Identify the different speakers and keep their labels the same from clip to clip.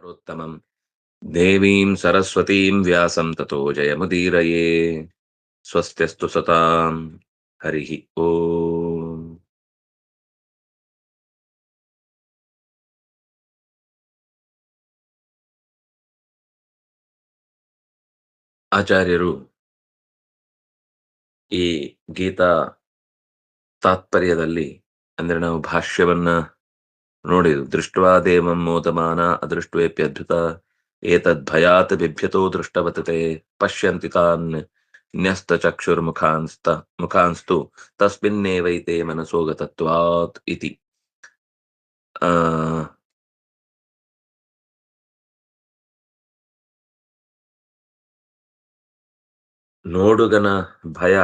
Speaker 1: नरोत्तमं देवीं सरस्वतीं व्यासं ततो जयमुदीरये स्वस्त्यस्तु सतां हरिः ओम्. ಆಚಾರ್ಯರು ಈ ಗೀತಾ ತಾತ್ಪರ್ಯದಲ್ಲಿ ಅಂದ್ರೆ ನಾವು ಭಾಷ್ಯವನ್ನ ನೋಡಿದ್ವು. ದೃಷ್ಟ್ವಾ ದೇವಂ ಮೋದಮಾನ ಅದೃಷ್ಟ್ವೇಪ್ಯದ್ಭುತ ಏತದ್ ಭಯಾತ್ ಬಿಭ್ಯತೋ ದೃಷ್ಟವತತೆ ಪಶ್ಯಂತಿ ತಾನ್ ನ್ಯಸ್ತ ಮುಖಾಂಸ್ತು ತಸ್ಮಿನ್ನೇವೈತೆ ಮನಸೋ ಗತತ್ವಾತ್ ಇತಿ. ಆ ನೋಡುಗನ ಭಯ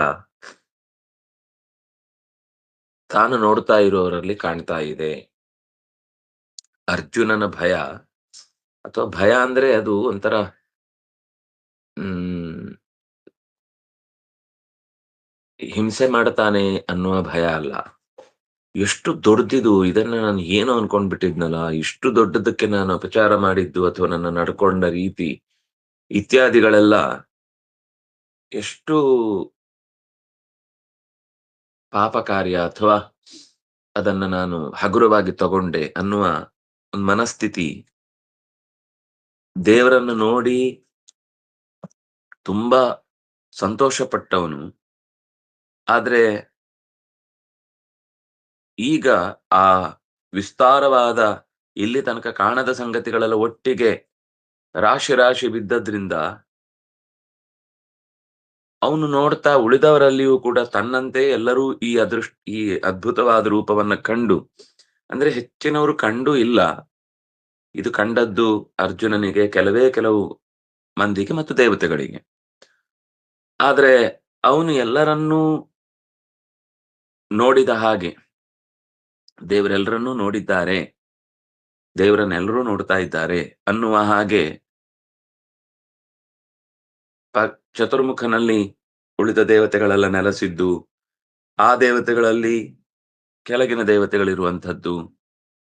Speaker 1: ತಾನು ನೋಡ್ತಾ ಇರುವವರಲ್ಲಿ ಕಾಣ್ತಾ ಇದೆ. ಅರ್ಜುನನ ಭಯ ಅಥವಾ ಭಯ ಅಂದ್ರೆ ಅದು ಒಂಥರ ಹ್ಮ್ ಹಿಂಸೆ ಮಾಡ್ತಾನೆ ಅನ್ನುವ ಭಯ ಅಲ್ಲ. ಎಷ್ಟು ದೊಡ್ಡದಿದು, ಇದನ್ನ ನಾನು ಏನು ಅನ್ಕೊಂಡ್ಬಿಟ್ಟಿದ್ನಲ್ಲ, ಇಷ್ಟು ದೊಡ್ಡದಕ್ಕೆ ನಾನು ಅಪಚಾರ ಮಾಡಿದ್ದು ಅಥವಾ ನನ್ನ ನಡ್ಕೊಂಡ ರೀತಿ ಇತ್ಯಾದಿಗಳೆಲ್ಲ ಎಷ್ಟು ಪಾಪ ಕಾರ್ಯ ಅಥವಾ ಅದನ್ನ ನಾನು ಹಗುರವಾಗಿ ತಗೊಂಡೆ ಅನ್ನುವ ಒಂದು ಮನಸ್ಥಿತಿ. ದೇವರನ್ನು ನೋಡಿ ತುಂಬಾ ಸಂತೋಷ ಪಟ್ಟವನು, ಆದ್ರೆ ಈಗ ಆ ವಿಸ್ತಾರವಾದ ಇಲ್ಲಿ ತನಕ ಕಾಣದ ಸಂಗತಿಗಳೆಲ್ಲ ಒಟ್ಟಿಗೆ ರಾಶಿ ರಾಶಿ ಬಿದ್ದದ್ರಿಂದ ಅವನು ನೋಡ್ತಾ ಉಳಿದವರಲ್ಲಿಯೂ ಕೂಡ ತನ್ನಂತೆ ಎಲ್ಲರೂ ಈ ಅದ್ಭುತವಾದ ರೂಪವನ್ನ ಕಂಡು, ಅಂದ್ರೆ ಹೆಚ್ಚಿನವರು ಕಂಡು ಇಲ್ಲ, ಇದು ಕಂಡದ್ದು ಅರ್ಜುನನಿಗೆ, ಕೆಲವು ಮಂದಿಗೆ ಮತ್ತು ದೇವತೆಗಳಿಗೆ. ಆದ್ರೆ ಅವನು ಎಲ್ಲರನ್ನೂ ನೋಡಿದ ಹಾಗೆ, ದೇವರೆಲ್ಲರನ್ನೂ ನೋಡಿದ್ದಾರೆ, ದೇವರನ್ನೆಲ್ಲರೂ ನೋಡ್ತಾ ಇದ್ದಾರೆ ಅನ್ನುವ ಹಾಗೆ ಚತುರ್ಮುಖನಲ್ಲಿ ಉಳಿದ ದೇವತೆಗಳೆಲ್ಲ ನೆಲೆಸಿದ್ದು, ಆ ದೇವತೆಗಳಲ್ಲಿ ಕೆಳಗಿನ ದೇವತೆಗಳಿರುವಂಥದ್ದು,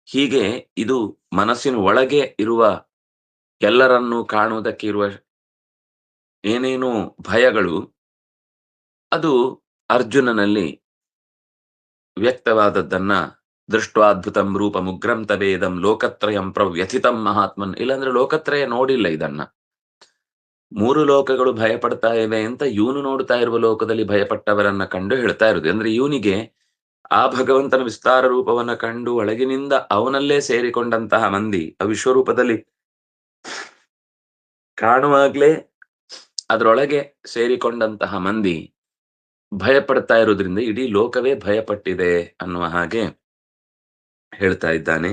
Speaker 1: ಹೀಗೆ ಇದು ಮನಸ್ಸಿನ ಒಳಗೆ ಇರುವ ಎಲ್ಲರನ್ನೂ ಕಾಣುವುದಕ್ಕೆ ಇರುವ ಏನೇನೋ ಭಯಗಳು, ಅದು ಅರ್ಜುನನಲ್ಲಿ ವ್ಯಕ್ತವಾದದ್ದನ್ನ ದೃಷ್ಟ್ವಾದ್ಭುತಂ ರೂಪ ಮುಗ್ರಂ ತಬೇದಂ ಲೋಕತ್ರಯಂ ಪ್ರವ್ಯಥಿತಂ ಮಹಾತ್ಮನ್. ಇಲ್ಲಾಂದ್ರೆ ಲೋಕತ್ರಯ ನೋಡಿಲ್ಲ ಇದನ್ನ. ಮೂರು ಲೋಕಗಳು ಭಯಪಡ್ತಾ ಇವೆ ಅಂತ ಇವನು ನೋಡ್ತಾ ಇರುವ ಲೋಕದಲ್ಲಿ ಭಯಪಟ್ಟವರನ್ನ ಕಂಡು ಹೇಳ್ತಾ ಇರುದು. ಅಂದ್ರೆ ಇವನಿಗೆ ಆ ಭಗವಂತನ ವಿಸ್ತಾರ ರೂಪವನ್ನ ಕಂಡು ಒಳಗಿನಿಂದ ಅವನಲ್ಲೇ ಸೇರಿಕೊಂಡಂತಹ ಮಂದಿ, ಆ ವಿಶ್ವರೂಪದಲ್ಲಿ ಕಾಣುವಾಗ್ಲೇ ಅದರೊಳಗೆ ಸೇರಿಕೊಂಡಂತಹ ಮಂದಿ ಭಯಪಡ್ತಾ ಇರೋದ್ರಿಂದ ಇಡೀ ಲೋಕವೇ ಭಯಪಟ್ಟಿದೆ ಅನ್ನುವ ಹಾಗೆ ಹೇಳ್ತಾ ಇದ್ದಾನೆ.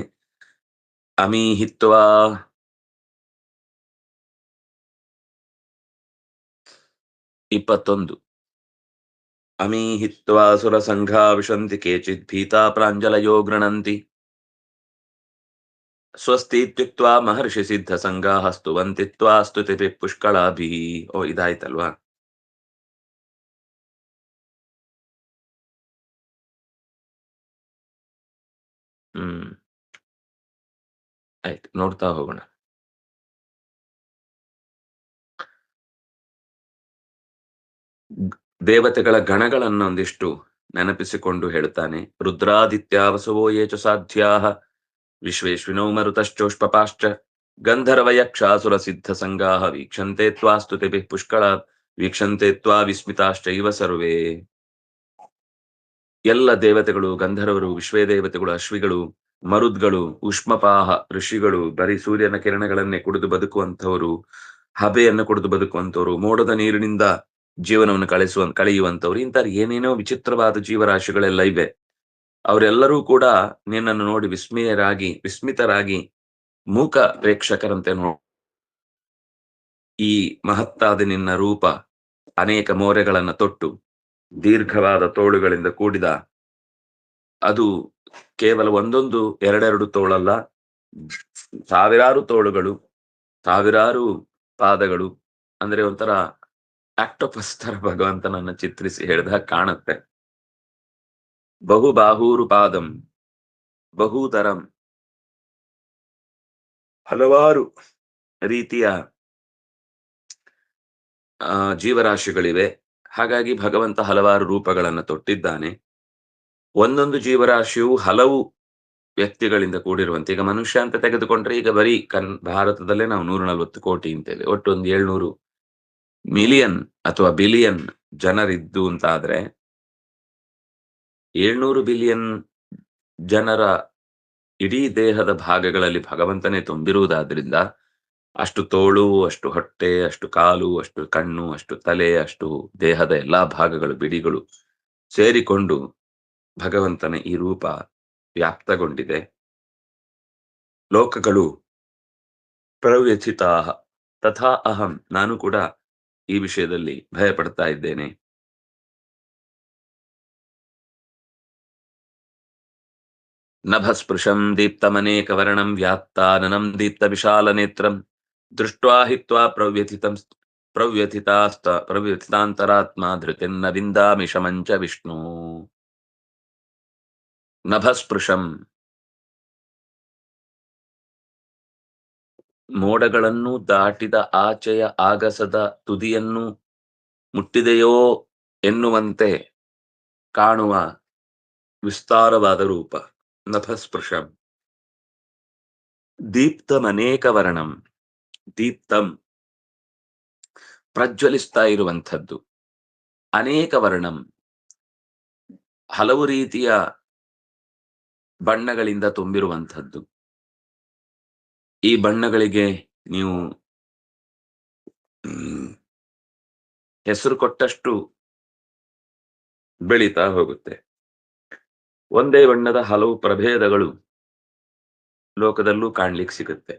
Speaker 1: ಅಮೀಹಿತ್ವಾ 21 ಅಮೀಹಿತ್ವಾ ಸುರ ಸಂಘಾ ವಿಶಂತಿ ಕೇಚಿತ್ ಭೀತಾ ಪ್ರಾಂಜಲಯೋ ಗೃಣಂತಿ ಸ್ವಸ್ತಿತ್ಯುಕ್ತ್ವಾ ಮಹರ್ಷಿ ಸಿದ್ಧ ಸಂಘಾ ಸ್ತುವಂತಿತ್ವಾ ಸ್ತುತಿ ಪುಷ್ಕಳಾಭಿ. ಓ, ಇದಾಯ್ತಲ್ವಾ? ಆಯ್ತು, ನೋಡ್ತಾ ಹೋಗೋಣ. ದೇವತೆಗಳ ಗಣಗಳನ್ನ ಒಂದಿಷ್ಟು ನೆನಪಿಸಿಕೊಂಡು ಹೇಳ್ತಾನೆ. ರುದ್ರಾದಿತ್ಯ ವಸುವೋ ಯೇಚ ಸಾಧ್ಯಾಹ ವಿಶ್ವೇಶ್ವಿನೋ ಮರುತಶ್ಚೋಷ್ಪಪಾಶ್ಚ ಗಂಧರ್ವಯಕ್ಷಾಸುರ ಸಿದ್ಧ ಸಂಗಾಹ ವೀಕ್ಷಂತೆ ತ್ವಾ ಸ್ತುತಿಭಿಃ ಪುಷ್ಕಳ ವೀಕ್ಷಂತೆ ತ್ವಾ ವಿಸ್ಮಿತಾಶ್ಚೈವ ಸರ್ವೇ. ಎಲ್ಲ ದೇವತೆಗಳು, ಗಂಧರ್ವರು, ವಿಶ್ವೇ ದೇವತೆಗಳು, ಅಶ್ವಿಗಳು, ಮರುದ್ಗಳು, ಉಷ್ಮಪಾಹ ಋಷಿಗಳು, ಬರೀ ಸೂರ್ಯನ ಕಿರಣಗಳನ್ನೇ ಕುಡಿದು ಬದುಕುವಂಥವರು, ಹಬೆಯನ್ನು ಕುಡಿದು ಬದುಕುವಂಥವ್ರು, ಮೋಡದ ನೀರಿನಿಂದ ಜೀವನವನ್ನು ಕಳೆಯುವಂಥವ್ರು, ಇಂಥ ಏನೇನೋ ವಿಚಿತ್ರವಾದ ಜೀವರಾಶಿಗಳೆಲ್ಲ ಇವೆ. ಅವರೆಲ್ಲರೂ ಕೂಡ ನಿನ್ನನ್ನು ನೋಡಿ ವಿಸ್ಮಿತರಾಗಿ ಮೂಕ ಪ್ರೇಕ್ಷಕರಂತೆ ಈ ಮಹತ್ತಾದ ನಿನ್ನ ರೂಪ, ಅನೇಕ ಮೋರೆಗಳನ್ನ ತೊಟ್ಟು ದೀರ್ಘವಾದ ತೋಳುಗಳಿಂದ ಕೂಡಿದ, ಅದು ಕೇವಲ ಒಂದೊಂದು ಎರಡೆರಡು ತೋಳಲ್ಲ, ಸಾವಿರಾರು ತೋಳುಗಳು, ಸಾವಿರಾರು ಪಾದಗಳು, ಅಂದ್ರೆ ಒಂಥರ ಆಕ್ಟೋಪಸ್ ತರ ಭಗವಂತನನ್ನ ಚಿತ್ರಿಸಿ ಹೇಳಿದಾಗ ಕಾಣುತ್ತೆ. ಬಹುಬಾಹೂರು ಪಾದಂ ಬಹುತರಂ, ಹಲವಾರು ರೀತಿಯ ಜೀವರಾಶಿಗಳಿವೆ. ಹಾಗಾಗಿ ಭಗವಂತ ಹಲವಾರು ರೂಪಗಳನ್ನು ತೊಟ್ಟಿದ್ದಾನೆ. ಒಂದೊಂದು ಜೀವರಾಶಿಯು ಹಲವು ವ್ಯಕ್ತಿಗಳಿಂದ ಕೂಡಿರುವಂತೆ, ಈಗ ಮನುಷ್ಯ ಅಂತ ತೆಗೆದುಕೊಂಡ್ರೆ ಈಗ ಬರೀ ಭಾರತದಲ್ಲೇ ನಾವು 140 ಕೋಟಿ ಅಂತೇವೆ. ಒಟ್ಟು ಒಂದು 700 ಮಿಲಿಯನ್ ಅಥವಾ ಬಿಲಿಯನ್ ಜನರಿದ್ದು ಅಂತಾದ್ರೆ 700 ಬಿಲಿಯನ್ ಜನರ ಇಡೀ ದೇಹದ ಭಾಗಗಳಲ್ಲಿ ಭಗವಂತನೇ ತುಂಬಿರುವುದಾದ್ರಿಂದ ಅಷ್ಟು ತೋಳು, ಅಷ್ಟು ಹೊಟ್ಟೆ, ಅಷ್ಟು ಕಾಲು, ಅಷ್ಟು ಕಣ್ಣು, ಅಷ್ಟು ತಲೆ, ಅಷ್ಟು ದೇಹದ ಎಲ್ಲಾ ಭಾಗಗಳು, ಬಿಡಿಗಳು ಸೇರಿಕೊಂಡು ಭಗವಂತನ ಈ ರೂಪ ವ್ಯಾಪ್ತಗೊಂಡಿದೆ. ಲೋಕಗಳು ಪ್ರವ್ಯಥಿತಾ ತಥಾ ಅಹಂ, ನಾನು ಕೂಡ ಈ ವಿಷಯದಲ್ಲಿ ಭಯ ಪಡ್ತಾ ಇದ್ದೇನೆ. ನಭಸ್ಪೃಶಂ ದೀಪ್ತಮನೇಕವರ್ಣಂ ವ್ಯಾಪ್ತಾನನಂ ದೀಪ್ತ ವಿಶಾಲ ನೇತ್ರಂ ದೃಷ್ಟ್ವಾ ಹಿತ್ವಾ ಪ್ರವ್ಯಥಿತಾಂತರಾತ್ಮ ಧೃತಿರ್ನ ವಿಂದಾಮಿ ಶಮಂಚ ವಿಷ್ಣು. ನಭಸ್ಪೃಶಂ, ಮೋಡಗಳನ್ನು ದಾಟಿದ ಆಚೆಯ ಆಗಸದ ತುದಿಯನ್ನು ಮುಟ್ಟಿದೆಯೋ ಎನ್ನುವಂತೆ ಕಾಣುವ ವಿಸ್ತಾರವಾದ ರೂಪ ನಭಸ್ಪೃಶಂ. ದೀಪ್ತಮನೇಕ ವರ್ಣಂ, ದೀಪ್ತಂ ಪ್ರಜ್ವಲಿಸ್ತಾ ಇರುವಂಥದ್ದು, ಅನೇಕ ವರ್ಣಂ ಹಲವು ರೀತಿಯ ಬಣ್ಣಗಳಿಂದ ತುಂಬಿರುವಂಥದ್ದು. ಈ ಬಣ್ಣಗಳಿಗೆ ನೀವು ಹೆಸರು ಕೊಟ್ಟಷ್ಟು ಬೆಳೀತಾ ಹೋಗುತ್ತೆ. ಒಂದೇ ಬಣ್ಣದ ಹಲವು ಪ್ರಭೇದಗಳು ಲೋಕದಲ್ಲೂ ಕಾಣ್ಲಿಕ್ಕೆ ಸಿಗುತ್ತೆ.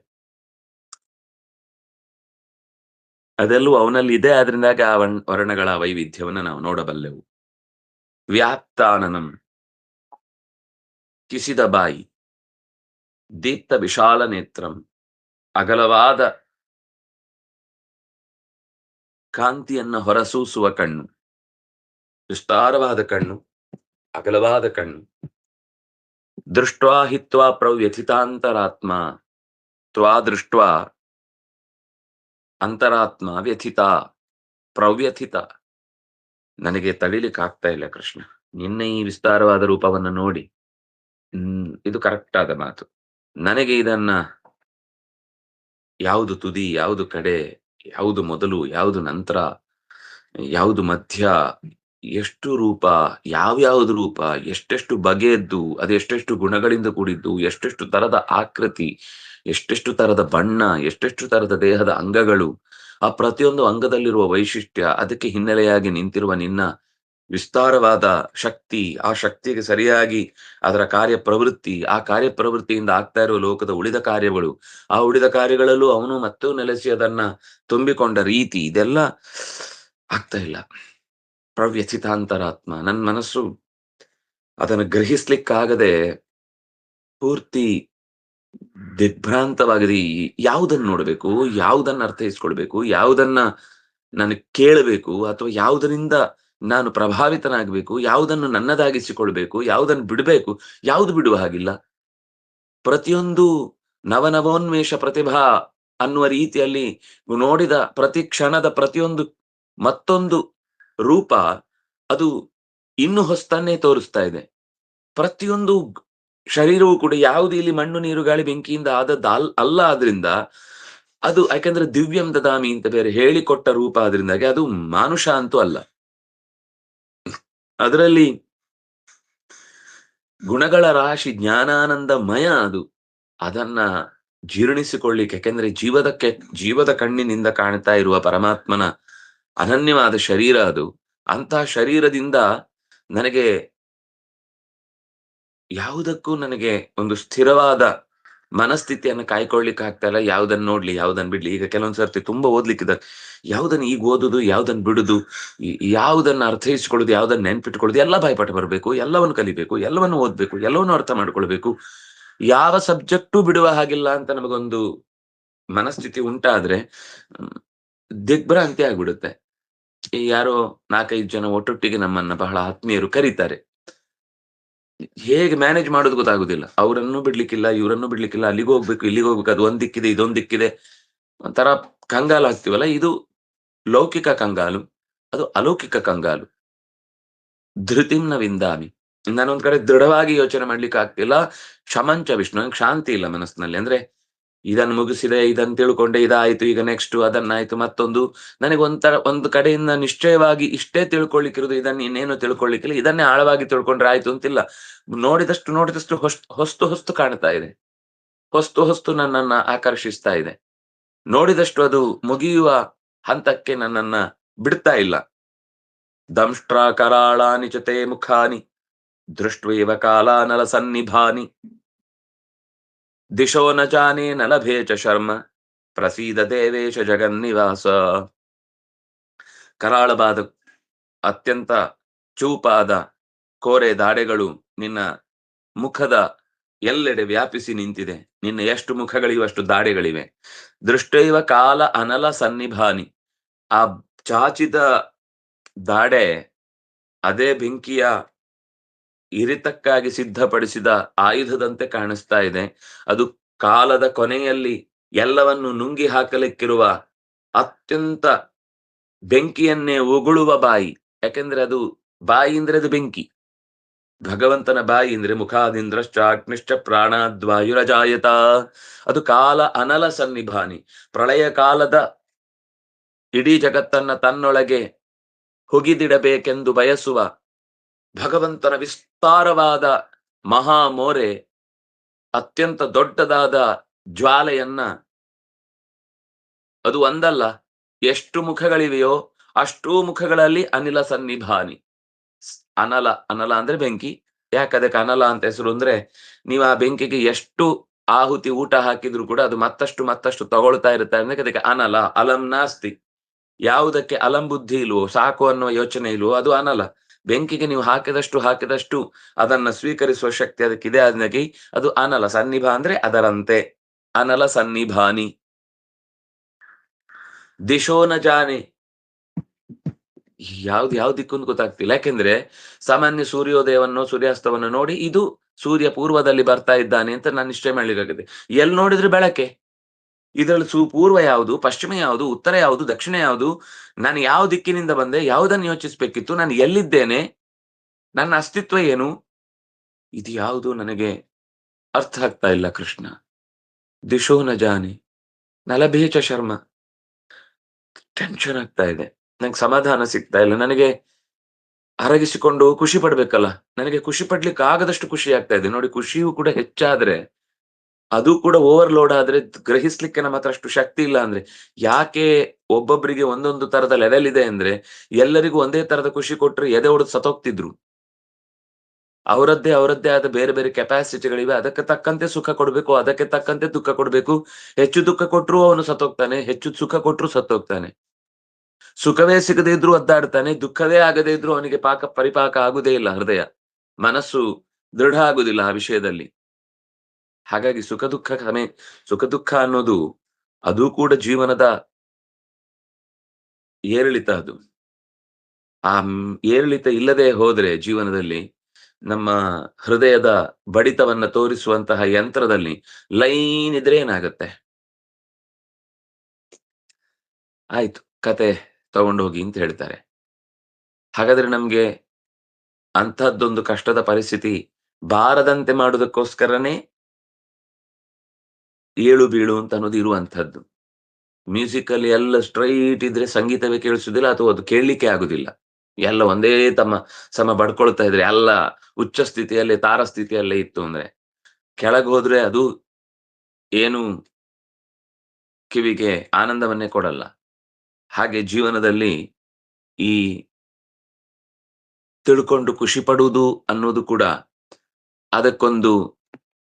Speaker 1: ಅದೆಲ್ಲೂ ಅವನಲ್ಲಿ ಇದೆ, ಆದ್ರಿಂದಾಗಿ ಆ ವರ್ಣಗಳ ವೈವಿಧ್ಯವನ್ನು ನಾವು ನೋಡಬಲ್ಲೆವು. ವ್ಯಾಪ್ತಾನನಂ, ಕಿಸಿದ ಬಾಯಿ. ದೀಪ್ತ ವಿಶಾಲ ನೇತ್ರಂ, ಅಗಲವಾದ ಕಾಂತಿಯನ್ನ ಹೊರಸೂಸುವ ಕಣ್ಣು, ವಿಸ್ತಾರವಾದ ಕಣ್ಣು, ಅಗಲವಾದ ಕಣ್ಣು. ದೃಷ್ಟ್ವಾ ಹಿತ್ವಾ ಪ್ರವ್ಯಥಿತಾಂತರಾತ್ಮ, ತ್ವಾ ದೃಷ್ಟ್ವಾ ಅಂತರಾತ್ಮ ವ್ಯಥಿತ ಪ್ರವ್ಯಥಿತ. ನನಗೆ ತಡಿಲಿಕ್ಕೆ ಆಗ್ತಾ ಇಲ್ಲ ಕೃಷ್ಣ, ನಿನ್ನ ಈ ವಿಸ್ತಾರವಾದ ರೂಪವನ್ನು ನೋಡಿ. ಇದು ಕರೆಕ್ಟ್ ಆದ ಮಾತು. ನನಗೆ ಇದನ್ನ ಯಾವುದು ತುದಿ, ಯಾವುದು ಕಡೆ, ಯಾವುದು ಮೊದಲು, ಯಾವುದು ನಂತರ, ಯಾವುದು ಮಧ್ಯ, ಎಷ್ಟು ರೂಪ, ಯಾವ್ಯಾವುದು ರೂಪ, ಎಷ್ಟೆಷ್ಟು ಬಗೆಯದ್ದು, ಅದೆಷ್ಟೆಷ್ಟು ಗುಣಗಳಿಂದ ಕೂಡಿದ್ದು, ಎಷ್ಟೆಷ್ಟು ತರದ ಆಕೃತಿ, ಎಷ್ಟೆಷ್ಟು ತರದ ಬಣ್ಣ, ಎಷ್ಟೆಷ್ಟು ತರದ ದೇಹದ ಅಂಗಗಳು, ಆ ಪ್ರತಿಯೊಂದು ಅಂಗದಲ್ಲಿರುವ ವೈಶಿಷ್ಟ್ಯ, ಅದಕ್ಕೆ ಹಿನ್ನೆಲೆಯಾಗಿ ನಿಂತಿರುವ ನಿನ್ನ ವಿಸ್ತಾರವಾದ ಶಕ್ತಿ, ಆ ಶಕ್ತಿಗೆ ಸರಿಯಾಗಿ ಅದರ ಕಾರ್ಯಪ್ರವೃತ್ತಿ, ಆ ಕಾರ್ಯಪ್ರವೃತ್ತಿಯಿಂದ ಆಗ್ತಾ ಇರುವ ಲೋಕದ ಉಳಿದ ಕಾರ್ಯಗಳು, ಆ ಉಳಿದ ಕಾರ್ಯಗಳಲ್ಲೂ ಅವನು ಮತ್ತು ನೆಲೆಸಿ ಅದನ್ನ ತುಂಬಿಕೊಂಡ ರೀತಿ, ಇದೆಲ್ಲ ಆಗ್ತಾ ಇಲ್ಲ. ಪ್ರವ್ಯಥಿತಾಂತರಾತ್ಮ, ನನ್ನ ಮನಸ್ಸು ಅದನ್ನು ಗ್ರಹಿಸ್ಲಿಕ್ಕಾಗದೆ ಪೂರ್ತಿ ದಿಗ್ಭ್ರಾಂತವಾಗಿದೆ. ಯಾವುದನ್ನ ನೋಡ್ಬೇಕು, ಯಾವುದನ್ನ ಅರ್ಥೈಸ್ಕೊಳ್ಬೇಕು, ಯಾವುದನ್ನ ನಾನು ಕೇಳಬೇಕು, ಅಥವಾ ಯಾವುದರಿಂದ ನಾನು ಪ್ರಭಾವಿತನಾಗಬೇಕು, ಯಾವುದನ್ನು ನನ್ನದಾಗಿಸಿಕೊಳ್ಬೇಕು, ಯಾವುದನ್ನು ಬಿಡಬೇಕು, ಯಾವುದು ಬಿಡುವ ಹಾಗಿಲ್ಲ. ಪ್ರತಿಯೊಂದು ನವನವೋನ್ಮೇಷ ಪ್ರತಿಭಾ ಅನ್ನುವ ರೀತಿಯಲ್ಲಿ ನೋಡಿದ ಪ್ರತಿ ಕ್ಷಣದ ಪ್ರತಿಯೊಂದು ಮತ್ತೊಂದು ರೂಪ ಅದು ಇನ್ನು ಹೊಸ್ತನ್ನೇ ತೋರಿಸ್ತಾ ಇದೆ. ಪ್ರತಿಯೊಂದು ಶರೀರವೂ ಕೂಡ ಯಾವುದು ಇಲ್ಲಿ ಮಣ್ಣು ನೀರು ಗಾಳಿ ಬೆಂಕಿಯಿಂದ ಆದದ್ದು ಅಲ್ಲ. ಆದ್ರಿಂದ ಅದು ಯಾಕಂದ್ರೆ ದಿವ್ಯಂ ದದಾಮಿ ಅಂತ ಬೇರೆ ಹೇಳಿಕೊಟ್ಟ ರೂಪ, ಆದ್ರಿಂದಾಗಿ ಅದು ಮಾನುಷ ಅಂತೂ ಅಲ್ಲ. ಅದರಲ್ಲಿ ಗುಣಗಳ ರಾಶಿ, ಜ್ಞಾನಾನಂದಮಯ ಅದು. ಅದನ್ನ ಜೀರ್ಣಿಸಿಕೊಳ್ಳಿಕ್ಕೆ, ಯಾಕೆಂದ್ರೆ ಜೀವದ ಕಣ್ಣಿನಿಂದ ಕಾಣ್ತಾ ಇರುವ ಪರಮಾತ್ಮನ ಅನನ್ಯವಾದ ಶರೀರ ಅದು. ಅಂತಹ ಶರೀರದಿಂದ ನನಗೆ ಯಾವುದಕ್ಕೂ ನನಗೆ ಒಂದು ಸ್ಥಿರವಾದ ಮನಸ್ಥಿತಿಯನ್ನು ಕಾಯ್ಕೊಳ್ಳಿಕ್ಕೆ ಆಗ್ತಾ ಇಲ್ಲ. ಯಾವುದನ್ನ ನೋಡ್ಲಿ, ಯಾವುದನ್ನ ಬಿಡ್ಲಿ. ಈಗ ಕೆಲವೊಂದ್ ಸರ್ತಿ ತುಂಬಾ ಓದ್ಲಿಕ್ಕಿದ, ಯಾವುದನ್ನ ಈಗ ಓದುದು, ಯಾವುದನ್ನ ಬಿಡುದು, ಯಾವುದನ್ನ ಅರ್ಥೈಸಿಕೊಳ್ಳುದು, ಯಾವುದನ್ನ ನೆನ್ಪಿಟ್ಕೊಳ್ಳುದು, ಎಲ್ಲ ಬಾಯ್ಪಾಠ ಬರಬೇಕು, ಎಲ್ಲವನ್ನು ಕಲಿಬೇಕು, ಎಲ್ಲವನ್ನು ಓದ್ಬೇಕು, ಎಲ್ಲವನ್ನು ಅರ್ಥ ಮಾಡ್ಕೊಳ್ಬೇಕು. ಯಾವ ಸಬ್ಜೆಕ್ಟು ಬಿಡುವ ಹಾಗಿಲ್ಲ ಅಂತ ನಮಗೊಂದು ಮನಸ್ಥಿತಿ ಉಂಟಾದ್ರೆ ದಿಗ್ಭ್ರಾಂತಿ ಆಗ್ಬಿಡುತ್ತೆ. ಯಾರೋ 4-5 ಜನ ಒಟ್ಟೊಟ್ಟಿಗೆ ನಮ್ಮನ್ನ ಬಹಳ ಆತ್ಮೀಯರು ಕರೀತಾರೆ, ಹೇಗೆ ಮ್ಯಾನೇಜ್ ಮಾಡೋದು ಗೊತ್ತಾಗುದಿಲ್ಲ. ಅವರನ್ನು ಬಿಡ್ಲಿಕ್ಕಿಲ್ಲ, ಇವರನ್ನು ಬಿಡ್ಲಿಕ್ಕಿಲ್ಲ, ಅಲ್ಲಿಗೆ ಹೋಗ್ಬೇಕು, ಇಲ್ಲಿಗೆ ಹೋಗ್ಬೇಕು, ಅದು ಒಂದ್ ದಿಕ್ಕಿದೆ, ಇದೊಂದ್ ದಿಕ್ಕಿದೆ. ಒಂಥರ ಕಂಗಾಲು ಆಗ್ತೀವಲ್ಲ, ಇದು ಲೌಕಿಕ ಕಂಗಾಲು, ಅದು ಅಲೌಕಿಕ ಕಂಗಾಲು. ಧೃತಿಂ ನ ವಿಂದಾಮಿ. ನಾನೊಂದ್ ಕಡೆ ದೃಢವಾಗಿ ಯೋಚನೆ ಮಾಡ್ಲಿಕ್ಕೆ ಆಗ್ತಿಲ್ಲ. ಶಮಂಚ ವಿಷ್ಣು, ನಂಗೆ ಶಾಂತಿ ಇಲ್ಲ ಮನಸ್ಸಿನಲ್ಲಿ. ಅಂದ್ರೆ ಇದನ್ನು ಮುಗಿಸಿದೆ, ಇದನ್ನು ತಿಳ್ಕೊಂಡೆ, ಇದಾಯ್ತು, ಈಗ ನೆಕ್ಸ್ಟ್ ಅದನ್ನಾಯ್ತು, ಮತ್ತೊಂದು. ನನಗೆ ಒಂಥರ ಒಂದು ಕಡೆಯಿಂದ ನಿಶ್ಚಯವಾಗಿ ಇಷ್ಟೇ ತಿಳ್ಕೊಳ್ಳಿಕ್ಕಿರೋದು, ಇದನ್ನ ಇನ್ನೇನು ತಿಳ್ಕೊಳ್ಳಿಕ್ಕಿಲ್ಲ, ಇದನ್ನೇ ಆಳವಾಗಿ ತಿಳ್ಕೊಂಡ್ರೆ ಆಯ್ತು ಅಂತಿಲ್ಲ. ನೋಡಿದಷ್ಟು ಹೊಸ್ತು ಹೊಸ್ತು ಕಾಣ್ತಾ ಇದೆ. ಹೊಸ್ತು ಹೊಸ್ತು ನನ್ನನ್ನ ಆಕರ್ಷಿಸ್ತಾ ಇದೆ. ನೋಡಿದಷ್ಟು ಅದು ಮುಗಿಯುವ ಹಂತಕ್ಕೆ ನನ್ನನ್ನ ಬಿಡ್ತಾ ಇಲ್ಲ. ದಂಷ್ಟ್ರಾ ಕರಾಳಾನಿ ಚ ತೇ ಮುಖಾನಿ ದೃಷ್ಟ್ವೇವ ಕಾಲಾನಲ ಸನ್ನಿಭಾನಿ ದಿಶೋ ನ ಜಾನೆ ನ ಲಭೆ ಚ ಶರ್ಮ ಪ್ರಸೀದ ದೇವೇಶ ಜಗನ್ನಿವಾಸ. ಕರಾಳವಾದ, ಅತ್ಯಂತ ಚೂಪಾದ ಕೋರೆ ದಾಡೆಗಳು ನಿನ್ನ ಮುಖದ ಎಲ್ಲೆಡೆ ವ್ಯಾಪಿಸಿ ನಿಂತಿದೆ. ನಿನ್ನ ಎಷ್ಟು ಮುಖಗಳಿವೆ ಅಷ್ಟು ದಾಡೆಗಳಿವೆ. ದೃಷ್ಟೈವ ಕಾಲ ಅನಲ ಸನ್ನಿಭಾನಿ. ಆ ಚಾಚಿದ ದಾಡೆ ಅದೇ ಬೆಂಕಿಯ ಇರಿತಕ್ಕಾಗಿ ಸಿದ್ಧಪಡಿಸಿದ ಆಯುಧದಂತೆ ಕಾಣಿಸ್ತಾ ಇದೆ. ಅದು ಕಾಲದ ಕೊನೆಯಲ್ಲಿ ಎಲ್ಲವನ್ನು ನುಂಗಿ ಹಾಕಲಿಕ್ಕಿರುವ ಅತ್ಯಂತ ಬೆಂಕಿಯನ್ನೇ ಉಗುಳುವ ಬಾಯಿ. ಯಾಕೆಂದ್ರೆ ಅದು ಬಾಯಿ ಅಂದ್ರೆ ಅದು ಬೆಂಕಿ. ಭಗವಂತನ ಬಾಯಿ ಅಂದ್ರೆ ಮುಖಾದಿಂದ್ರಶ್ಚ ಅಗ್ನಿಶ್ಚ ಪ್ರಾಣಾದ್ವಾಯುರಜಾಯತ. ಅದು ಕಾಲ ಅನಲ ಸನ್ನಿಭಾನಿ. ಪ್ರಳಯ ಕಾಲದ ಇಡೀ ಜಗತ್ತನ್ನ ತನ್ನೊಳಗೆ ಹುಗಿದಿಡಬೇಕೆಂದು ಬಯಸುವ ಭಗವಂತನ ವಿಸ್ತಾರವಾದ ಮಹಾಮೋರೆ, ಅತ್ಯಂತ ದೊಡ್ಡದಾದ ಜ್ವಾಲೆಯನ್ನ, ಅದು ಒಂದಲ್ಲ ಎಷ್ಟು ಮುಖಗಳಿವೆಯೋ ಅಷ್ಟೂ ಮುಖಗಳಲ್ಲಿ ಅನಿಲ ಸನ್ನಿಭಾನಿ. ಅನಲ, ಅನಲ ಅಂದ್ರೆ ಬೆಂಕಿ. ಯಾಕದಕ್ಕೆ ಅನಲ ಅಂತ ಹೆಸರು ಅಂದ್ರೆ, ನೀವು ಆ ಬೆಂಕಿಗೆ ಎಷ್ಟು ಆಹುತಿ ಊಟ ಹಾಕಿದ್ರು ಕೂಡ ಅದು ಮತ್ತಷ್ಟು ಮತ್ತಷ್ಟು ತಗೊಳ್ತಾ ಇರುತ್ತೆ ಅಂದ್ರೆ ಅದಕ್ಕೆ ಅನಲ. ಅಲಂ ನಾಸ್ತಿ. ಯಾವುದಕ್ಕೆ ಅಲಂ ಬುದ್ಧಿ ಇಲ್ವೋ, ಸಾಕು ಅನ್ನುವ ಯೋಚನೆ ಇಲ್ವೋ, ಅದು ಅನಲ. ಬೆಂಕಿಗೆ ನೀವು ಹಾಕಿದಷ್ಟು ಅದನ್ನ ಸ್ವೀಕರಿಸುವ ಶಕ್ತಿ ಅದಕ್ಕಿದೆ, ಅದಕ್ಕೆ ಅದು ಅನಲ. ಸನ್ನಿಭ ಅಂದ್ರೆ ಅದರಂತೆ. ಅನಲ ಸನ್ನಿಭಾನಿ. ದಿಶೋ ನ ಜಾನೆ. ಯಾವ ದಿಕ್ಕು ಅಂತ ಗೊತ್ತಾಗ್ತಿಲ್ಲ. ಯಾಕೆಂದ್ರೆ ಸಾಮಾನ್ಯ ಸೂರ್ಯೋದಯವನ್ನು ಸೂರ್ಯಾಸ್ತವನ್ನು ನೋಡಿ ಇದು ಸೂರ್ಯ ಪೂರ್ವದಲ್ಲಿ ಬರ್ತಾ ಇದ್ದಾನೆ ಅಂತ ನಾನು ನಿಶ್ಚಯ ಮಾಡ್ಲಿಕ್ಕಾಗತ್ತೆ. ಎಲ್ಲಿ ನೋಡಿದ್ರೆ ಬೆಳಕೆ. ಇದ್ರಲ್ಲಿ ಪೂರ್ವ ಯಾವುದು, ಪಶ್ಚಿಮ ಯಾವುದು, ಉತ್ತರ ಯಾವುದು, ದಕ್ಷಿಣ ಯಾವುದು, ನಾನು ಯಾವ ದಿಕ್ಕಿನಿಂದ ಬಂದೆ, ಯಾವುದನ್ನು ಯೋಚಿಸ್ಬೇಕಿತ್ತು, ನಾನು ಎಲ್ಲಿದ್ದೇನೆ, ನನ್ನ ಅಸ್ತಿತ್ವ ಏನು, ಇದು ಯಾವುದು ನನಗೆ ಅರ್ಥ ಆಗ್ತಾ ಇಲ್ಲ ಕೃಷ್ಣ. ದಿಶೋ ನ ಜಾನೆ ನಲಭೇಚ ಶರ್ಮ. ಟೆನ್ಷನ್ ಆಗ್ತಾ ಇದೆ. ನಂಗೆ ಸಮಾಧಾನ ಸಿಗ್ತಾ ಇಲ್ಲ. ನನಗೆ ಅರಗಿಸಿಕೊಂಡು ಖುಷಿ ಪಡ್ಬೇಕಲ್ಲ. ನನಗೆ ಖುಷಿ ಪಡ್ಲಿಕ್ಕೆ ಆಗದಷ್ಟು ಖುಷಿ ಆಗ್ತಾ ಇದೆ. ನೋಡಿ, ಖುಷಿಯೂ ಕೂಡ ಹೆಚ್ಚಾದ್ರೆ, ಅದು ಕೂಡ ಓವರ್ಲೋಡ್ ಆದ್ರೆ, ಗ್ರಹಿಸ್ಲಿಕ್ಕೆ ನಮ್ಮ ಹತ್ರ ಅಷ್ಟು ಶಕ್ತಿ ಇಲ್ಲ ಅಂದ್ರೆ, ಯಾಕೆ ಒಬ್ಬೊಬ್ಬರಿಗೆ ಒಂದೊಂದು ತರದ ಲೆವೆಲ್ ಇದೆ ಅಂದ್ರೆ, ಎಲ್ಲರಿಗೂ ಒಂದೇ ತರದ ಖುಷಿ ಕೊಟ್ರೆ ಎದೆ ಹೊಡೆದು ಸತ್ತೋಗ್ತಿದ್ರು. ಅವರದ್ದೇ ಆದ ಬೇರೆ ಬೇರೆ ಕೆಪಾಸಿಟಿಗಳಿವೆ. ಅದಕ್ಕೆ ತಕ್ಕಂತೆ ಸುಖ ಕೊಡ್ಬೇಕು, ಅದಕ್ಕೆ ತಕ್ಕಂತೆ ದುಃಖ ಕೊಡ್ಬೇಕು. ಹೆಚ್ಚು ದುಃಖ ಕೊಟ್ರು ಅವನು ಸತ್ತೋಗ್ತಾನೆ, ಹೆಚ್ಚು ಸುಖ ಕೊಟ್ರು ಸತ್ತೋಗ್ತಾನೆ. ಸುಖವೇ ಸಿಗದೇ ಇದ್ರು ಒದ್ದಾಡ್ತಾನೆ, ದುಃಖವೇ ಆಗದೇ ಇದ್ರು ಅವನಿಗೆ ಪರಿಪಾಕ ಆಗುದೇ ಇಲ್ಲ. ಹೃದಯ, ಮನಸ್ಸು ದೃಢ ಆಗುದಿಲ್ಲ ಆ ವಿಷಯದಲ್ಲಿ. ಹಾಗಾಗಿ ಸುಖ ದುಃಖ ಅನ್ನೋದು ಅದು ಕೂಡ ಜೀವನದ ಏರಿಳಿತ. ಅದು ಆ ಏರಿಳಿತ ಇಲ್ಲದೆ ಹೋದ್ರೆ ಜೀವನದಲ್ಲಿ, ನಮ್ಮ ಹೃದಯದ ಬಡಿತವನ್ನ ತೋರಿಸುವಂತಹ ಯಂತ್ರದಲ್ಲಿ ಲೈನ್ ಇದ್ರೆ ಏನಾಗತ್ತೆ? ಆಯ್ತು, ಕತೆ ತಗೊಂಡೋಗಿ ಅಂತ ಹೇಳ್ತಾರೆ. ಹಾಗಾದ್ರೆ ನಮ್ಗೆ ಅಂಥದ್ದೊಂದು ಕಷ್ಟದ ಪರಿಸ್ಥಿತಿ ಬಾರದಂತೆ ಮಾಡುವುದಕ್ಕೋಸ್ಕರನೇ ಏಳು ಬೀಳು ಅಂತ ಅನ್ನೋದು ಇರುವಂತಹದ್ದು. ಮ್ಯೂಸಿಕ್ ಅಲ್ಲಿ ಎಲ್ಲ ಸ್ಟ್ರೈಟ್ ಇದ್ರೆ ಸಂಗೀತವೇ ಕೇಳಿಸುದಿಲ್ಲ, ಅಥವಾ ಅದು ಕೇಳಲಿಕ್ಕೆ ಆಗುದಿಲ್ಲ. ಎಲ್ಲ ಒಂದೇ ಸಮ ಬಡ್ಕೊಳ್ತಾ ಇದ್ರೆ, ಎಲ್ಲ ಉಚ್ಚ ಸ್ಥಿತಿಯಲ್ಲಿ ತಾರ ಸ್ಥಿತಿಯಲ್ಲೇ ಇತ್ತು ಅಂದ್ರೆ, ಕೆಳಗೆ ಹೋದ್ರೆ ಅದು ಏನು ಕಿವಿಗೆ ಆನಂದವನ್ನೇ ಕೊಡಲ್ಲ. ಹಾಗೆ ಜೀವನದಲ್ಲಿ ಈ ತಿಳ್ಕೊಂಡು ಖುಷಿ ಪಡುವುದು ಅನ್ನೋದು ಕೂಡ ಅದಕ್ಕೊಂದು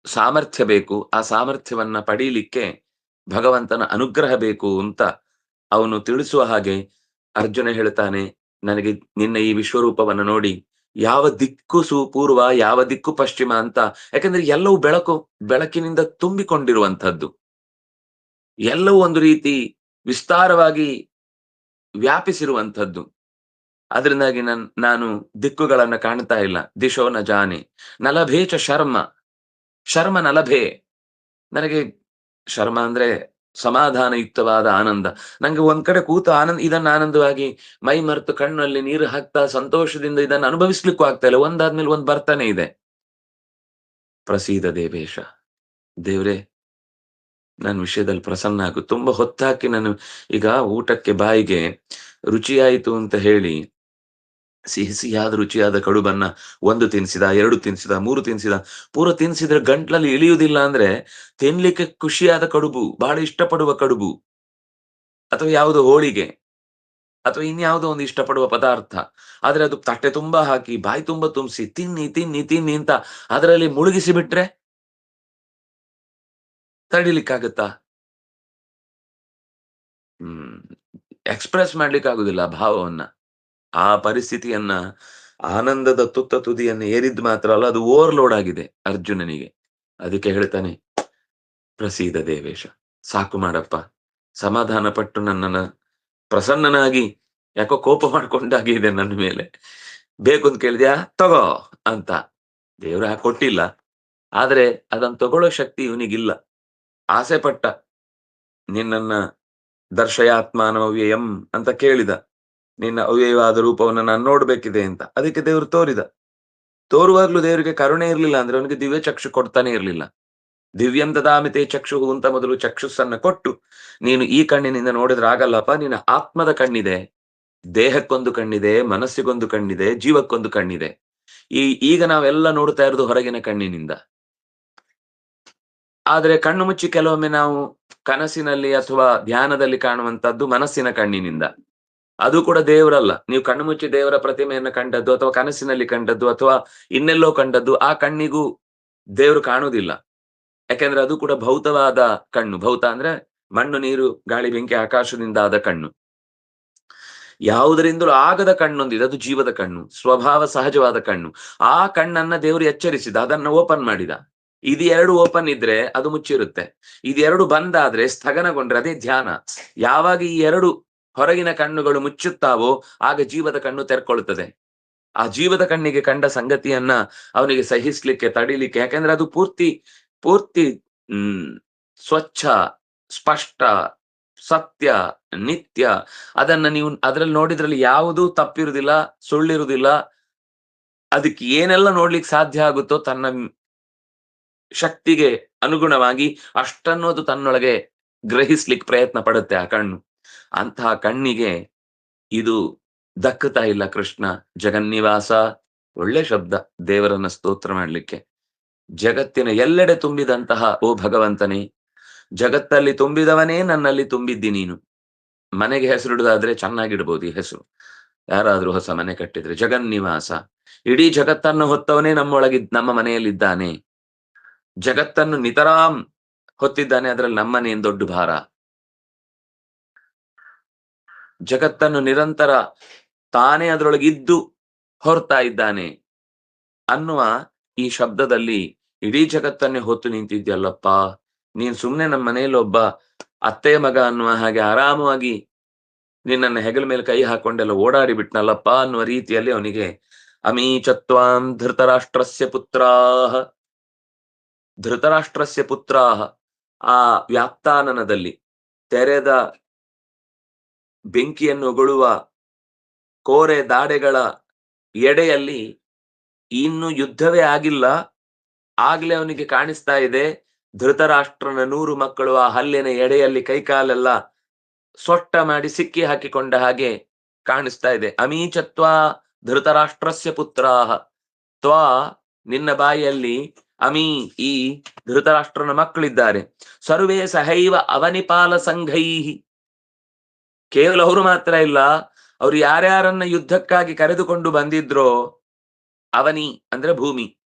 Speaker 1: ಸಾಮರ್ಥ್ಯ ಬೇಕು. ಆ ಸಾಮರ್ಥ್ಯವನ್ನ ಪಡೀಲಿಕ್ಕೆ ಭಗವಂತನ ಅನುಗ್ರಹ ಬೇಕು ಅಂತ ಅವನು ತಿಳಿಸುವ ಹಾಗೆ ಅರ್ಜುನ ಹೇಳ್ತಾನೆ, ನನಗೆ ನಿನ್ನ ಈ ವಿಶ್ವರೂಪವನ್ನು ನೋಡಿ ಯಾವ ದಿಕ್ಕು ಸುಪೂರ್ವ, ಯಾವ ದಿಕ್ಕು ಪಶ್ಚಿಮ ಅಂತ. ಯಾಕಂದ್ರೆ ಎಲ್ಲವೂ ಬೆಳಕಿನಿಂದ ತುಂಬಿಕೊಂಡಿರುವಂತಹದ್ದು. ಎಲ್ಲವೂ ಒಂದು ರೀತಿ ವಿಸ್ತಾರವಾಗಿ ವ್ಯಾಪಿಸಿರುವಂತಹದ್ದು. ಅದರಿಂದಾಗಿ ನಾನು ದಿಕ್ಕುಗಳನ್ನ ಕಾಣ್ತಾ ಇಲ್ಲ. ದಿಶೋ ನ ಜಾನೆ ನಲಭೇಚ ಶರ್ಮ. ಶರ್ಮ ನಲಭೆ. ನನಗೆ ಶರ್ಮ ಅಂದ್ರೆ ಸಮಾಧಾನಯುಕ್ತವಾದ ಆನಂದ. ನಂಗೆ ಒಂದ್ ಕಡೆ ಕೂತು ಇದನ್ನ ಆನಂದವಾಗಿ ಮೈ ಮರೆತು ಕಣ್ಣಲ್ಲಿ ನೀರು ಹಾಕ್ತಾ ಸಂತೋಷದಿಂದ ಇದನ್ನು ಅನುಭವಿಸ್ಲಿಕ್ಕೂ ಆಗ್ತಾ ಇಲ್ಲ. ಒಂದಾದ್ಮೇಲೆ ಒಂದ್ ಬರ್ತಾನೆ ಇದೆ. ಪ್ರಸೀದ ದೇವೇಶ, ದೇವ್ರೆ ನನ್ನ ವಿಷಯದಲ್ಲಿ ಪ್ರಸನ್ನ ಆಗು. ತುಂಬಾ ಹೊತ್ತಾಕಿ ನಾನು ಈಗ ಊಟಕ್ಕೆ ಬಾಯಿಗೆ ರುಚಿಯಾಯಿತು ಅಂತ ಹೇಳಿ ಸಿಹಿ ಸಿಹಿಯಾದ ರುಚಿಯಾದ ಕಡುಬನ್ನ 1 ತಿನ್ಸಿದ, 2 ತಿನ್ಸಿದ, 3 ತಿನ್ಸಿದ, ಪೂರ ತಿನ್ಸಿದ್ರೆ ಗಂಟ್ಲಲ್ಲಿ ಇಳಿಯುವುದಿಲ್ಲ ಅಂದ್ರೆ ತಿನ್ಲಿಕ್ಕೆ ಖುಷಿಯಾದ ಕಡುಬು, ಬಹಳ ಇಷ್ಟಪಡುವ ಕಡುಬು, ಅಥವಾ ಯಾವುದು ಹೋಳಿಗೆ, ಅಥವಾ ಇನ್ಯಾವುದೋ ಒಂದು ಇಷ್ಟಪಡುವ ಪದಾರ್ಥ. ಆದ್ರೆ ಅದು ತಟ್ಟೆ ತುಂಬಾ ಹಾಕಿ ಬಾಯಿ ತುಂಬಾ ತುಂಬಿಸಿ ತಿನ್ನಿ ತಿನ್ನಿ ತಿನ್ನಿ ಅಂತ ಅದರಲ್ಲಿ ಮುಳುಗಿಸಿ ಬಿಟ್ರೆ ತಡಿಲಿಕ್ಕಾಗತ್ತಾ? ಹ್ಮ್. ಎಕ್ಸ್‌ಪ್ರೆಸ್ ಮಾಡ್ಲಿಕ್ಕಾಗುದಿಲ್ಲ ಆ ಭಾವವನ್ನ. ಆ ಪರಿಸ್ಥಿತಿಯನ್ನ, ಆನಂದದ ತುತ್ತ ತುದಿಯನ್ನು ಏರಿದ್ದು ಮಾತ್ರ ಅಲ್ಲ, ಅದು ಓವರ್‌ಲೋಡ್ ಆಗಿದೆ ಅರ್ಜುನನಿಗೆ. ಅದಕ್ಕೆ ಹೇಳ್ತಾನೆ, ಪ್ರಸೀದ ದೇವೇಶ, ಸಾಕು ಮಾಡಪ್ಪ. ಸಮಾಧಾನ ಪಟ್ಟು ನನ್ನನ್ನ ಪ್ರಸನ್ನನಾಗಿ, ಯಾಕೋ ಕೋಪ ಮಾಡ್ಕೊಂಡಾಗೆ ಇದೆ ನನ್ನ ಮೇಲೆ. ಬೇಕು ಅಂತ ಕೇಳಿದ್ಯಾ? ತಗೋ ಅಂತ. ದೇವ್ರು ಹಾಗೆ ಕೊಟ್ಟಿಲ್ಲ. ಆದ್ರೆ ಅದನ್ನ ತಗೊಳ್ಳೋ ಶಕ್ತಿ ಇವನಿಗಿಲ್ಲ. ಆಸೆ ಪಟ್ಟ. ನಿನ್ನನ್ನ ದರ್ಶಯಾತ್ಮಾನಮವ್ಯಯಂ ಅಂತ ಕೇಳಿದ. ನಿನ್ನ ಅವ್ಯಯವಾದ ರೂಪವನ್ನು ನಾನು ನೋಡ್ಬೇಕಿದೆ ಅಂತ. ಅದಕ್ಕೆ ದೇವರು ತೋರಿದ. ತೋರುವಾಗ್ಲೂ ದೇವರಿಗೆ ಕರುಣೆ ಇರ್ಲಿಲ್ಲ ಅಂದ್ರೆ ಅವನಿಗೆ ದಿವ್ಯ ಚಕ್ಷು ಕೊಡ್ತಾನೆ ಇರ್ಲಿಲ್ಲ. ದಿವ್ಯಂ ದದಾಮಿತೆ ಚಕ್ಷುಹು ಅಂತ ಮೊದಲು ಚಕ್ಷುಸ್ಸನ್ನ ಕೊಟ್ಟು, ನೀನು ಈ ಕಣ್ಣಿನಿಂದ ನೋಡಿದ್ರೆ ಆಗಲ್ಲಪ್ಪ, ನಿನ್ನ ಆತ್ಮದ ಕಣ್ಣಿದೆ, ದೇಹಕ್ಕೊಂದು ಕಣ್ಣಿದೆ, ಮನಸ್ಸಿಗೊಂದು ಕಣ್ಣಿದೆ, ಜೀವಕ್ಕೊಂದು ಕಣ್ಣಿದೆ. ಈಗ ನಾವೆಲ್ಲ ನೋಡ್ತಾ ಇರೋದು ಹೊರಗಿನ ಕಣ್ಣಿನಿಂದ. ಆದ್ರೆ ಕಣ್ಣು ಮುಚ್ಚಿ ಕೆಲವೊಮ್ಮೆ ನಾವು ಕನಸಿನಲ್ಲಿ ಅಥವಾ ಧ್ಯಾನದಲ್ಲಿ ಕಾಣುವಂತದ್ದು ಮನಸ್ಸಿನ ಕಣ್ಣಿನಿಂದ. ಅದು ಕೂಡ ದೇವರಲ್ಲ. ನೀವು ಕಣ್ಣು ಮುಚ್ಚಿ ದೇವರ ಪ್ರತಿಮೆಯನ್ನು ಕಂಡದ್ದು ಅಥವಾ ಕನಸಿನಲ್ಲಿ ಕಂಡದ್ದು ಅಥವಾ ಇನ್ನೆಲ್ಲೋ ಕಂಡದ್ದು, ಆ ಕಣ್ಣಿಗೂ ದೇವರು ಕಾಣುವುದಿಲ್ಲ. ಯಾಕೆಂದ್ರೆ ಅದು ಕೂಡ ಭೌತವಾದ ಕಣ್ಣು. ಭೌತ ಅಂದ್ರೆ ಮಣ್ಣು, ನೀರು, ಗಾಳಿ, ಬೆಂಕಿ, ಆಕಾಶದಿಂದ ಆದ ಕಣ್ಣು. ಯಾವುದರಿಂದಲೂ ಆಗದ ಕಣ್ಣೊಂದಿದೆ, ಅದು ಜೀವದ ಕಣ್ಣು, ಸ್ವಭಾವ ಸಹಜವಾದ ಕಣ್ಣು. ಆ ಕಣ್ಣನ್ನ ದೇವರು ಎಚ್ಚರಿಸಿದ, ಅದನ್ನ ಓಪನ್ ಮಾಡಿದ. ಇದು ಎರಡು ಓಪನ್ ಇದ್ರೆ ಅದು ಮುಚ್ಚಿರುತ್ತೆ. ಇದೆರಡು ಬಂದಾದ್ರೆ ಸ್ಥಗನಗೊಂಡ್ರೆ ಅದೇ ಧ್ಯಾನ. ಯಾವಾಗ ಈ ಎರಡು ಹೊರಗಿನ ಕಣ್ಣುಗಳು ಮುಚ್ಚುತ್ತಾವೋ ಆಗ ಜೀವದ ಕಣ್ಣು ತೆರ್ಕೊಳ್ತದೆ. ಆ ಜೀವದ ಕಣ್ಣಿಗೆ ಕಂಡ ಸಂಗತಿಯನ್ನ ಅವನಿಗೆ ಸಹಿಸ್ಲಿಕ್ಕೆ, ತಡಿಲಿಕ್ಕೆ, ಯಾಕಂದ್ರೆ ಅದು ಪೂರ್ತಿ ಪೂರ್ತಿ ಹ್ಮ್ ಸ್ವಚ್ಛ, ಸ್ಪಷ್ಟ, ಸತ್ಯ, ನಿತ್ಯ. ಅದನ್ನ ನೀವು ಅದ್ರಲ್ಲಿ ನೋಡಿದ್ರಲ್ಲಿ ಯಾವುದೂ ತಪ್ಪಿರುವುದಿಲ್ಲ, ಸುಳ್ಳಿರುವುದಿಲ್ಲ. ಅದಕ್ಕೆ ಏನೆಲ್ಲ ನೋಡ್ಲಿಕ್ಕೆ ಸಾಧ್ಯ ಆಗುತ್ತೋ ತನ್ನ ಶಕ್ತಿಗೆ ಅನುಗುಣವಾಗಿ ಅಷ್ಟನ್ನು ಅದು ತನ್ನೊಳಗೆ ಗ್ರಹಿಸ್ಲಿಕ್ಕೆ ಪ್ರಯತ್ನ ಪಡುತ್ತೆ ಆ ಕಣ್ಣು. ಅಂತಹ ಕಣ್ಣಿಗೆ ಇದು ದಕ್ಕುತ್ತಾ ಇಲ್ಲ. ಕೃಷ್ಣ ಜಗನ್ನಿವಾಸ, ಒಳ್ಳೆ ಶಬ್ದ ದೇವರನ್ನ ಸ್ತೋತ್ರ ಮಾಡ್ಲಿಕ್ಕೆ. ಜಗತ್ತಿನ ಎಲ್ಲೆಡೆ ತುಂಬಿದಂತಹ ಓ ಭಗವಂತನೇ, ಜಗತ್ತಲ್ಲಿ ತುಂಬಿದವನೇ ನನ್ನಲ್ಲಿ ತುಂಬಿದ್ದಿ ನೀನು. ಮನೆಗೆ ಹೆಸರಿಡುದಾದ್ರೆ ಚೆನ್ನಾಗಿಡ್ಬೋದು ಈ ಹೆಸರು. ಯಾರಾದ್ರೂ ಹೊಸ ಮನೆ ಕಟ್ಟಿದ್ರೆ ಜಗನ್ನಿವಾಸ, ಇಡೀ ಜಗತ್ತನ್ನು ಹೊತ್ತವನೇ ನಮ್ಮ ಮನೆಯಲ್ಲಿದ್ದಾನೆ. ಜಗತ್ತನ್ನು ನಿತರಾಂ ಹೊತ್ತಿದ್ದಾನೆ, ಅದ್ರಲ್ಲಿ ನಮ್ಮನೆ ಏನ್ ದೊಡ್ಡ ಭಾರ. ಜಗತ್ತನ್ನು ನಿರಂತರ ತಾನೇ ಅದರೊಳಗಿದ್ದು ಹೊರ್ತಾ ಇದ್ದಾನೆ ಅನ್ನುವ ಈ ಶಬ್ದದಲ್ಲಿ ಇಡೀ ಜಗತ್ತನ್ನೇ ಹೊತ್ತು ನಿಂತಿದ್ಯಲ್ಲಪ್ಪ. ನೀನ್ ಸುಮ್ನೆ ನಮ್ಮ ಮನೆಯಲ್ಲಿ ಒಬ್ಬ ಅತ್ತೆಯ ಮಗ ಅನ್ನುವ ಹಾಗೆ ಆರಾಮವಾಗಿ ನಿನ್ನನ್ನ ಹೆಗಲ ಮೇಲೆ ಕೈ ಹಾಕೊಂಡೆಲ್ಲ ಓಡಾಡಿ ಬಿಟ್ನಲ್ಲಪ್ಪ ಅನ್ನುವ ರೀತಿಯಲ್ಲಿ ಅವನಿಗೆ ಅಮೀಚತ್ವಾಂ ಧೃತರಾಷ್ಟ್ರಸ್ಯ ಪುತ್ರಾಹ, ಧೃತರಾಷ್ಟ್ರಸ್ಯ ಪುತ್ರಾಹ, ಆ ವ್ಯಾಪ್ತಾನನದಲ್ಲಿ ತೆರೆದ ಬೆಂಕಿಯನ್ನು ಉಗುಳುವ ಕೋರೆ ದಾಡೆಗಳ ಎಡೆಯಲ್ಲಿ ಇನ್ನು ಯುದ್ಧವೇ ಆಗಿಲ್ಲ. ಆಗ್ಲೇ ಅವನಿಗೆ ಕಾಣಿಸ್ತಾ ಇದೆ ಧೃತರಾಷ್ಟ್ರನ 100 ಮಕ್ಕಳು ಆ ಹಲ್ಲಿನ ಎಡೆಯಲ್ಲಿ ಕೈಕಾಲೆಲ್ಲ ಸೊಟ್ಟ ಮಾಡಿ ಸಿಕ್ಕಿ ಹಾಕಿಕೊಂಡ ಹಾಗೆ ಕಾಣಿಸ್ತಾ ಇದೆ. ಅಮೀಚತ್ವಾ ಧೃತರಾಷ್ಟ್ರಸ್ಯ ಪುತ್ರಾಹ, ತ್ವಾ ನಿನ್ನ ಬಾಯಿಯಲ್ಲಿ, ಅಮೀ ಈ ಧೃತರಾಷ್ಟ್ರನ ಮಕ್ಕಳಿದ್ದಾರೆ. ಸರ್ವೇ ಸಹೈವ ಅವನಿಪಾಲ ಸಂಘೈಹಿ, ಕೇವಲ ಅವರು ಮಾತ್ರ ಇಲ್ಲ, ಅವರು ಯಾರ್ಯಾರನ್ನ ಯುದ್ಧಕ್ಕಾಗಿ ಕರೆದುಕೊಂಡು ಬಂದಿದ್ರೋ, ಅವನಿ ಅಂದ್ರೆ ಭೂಮಿ,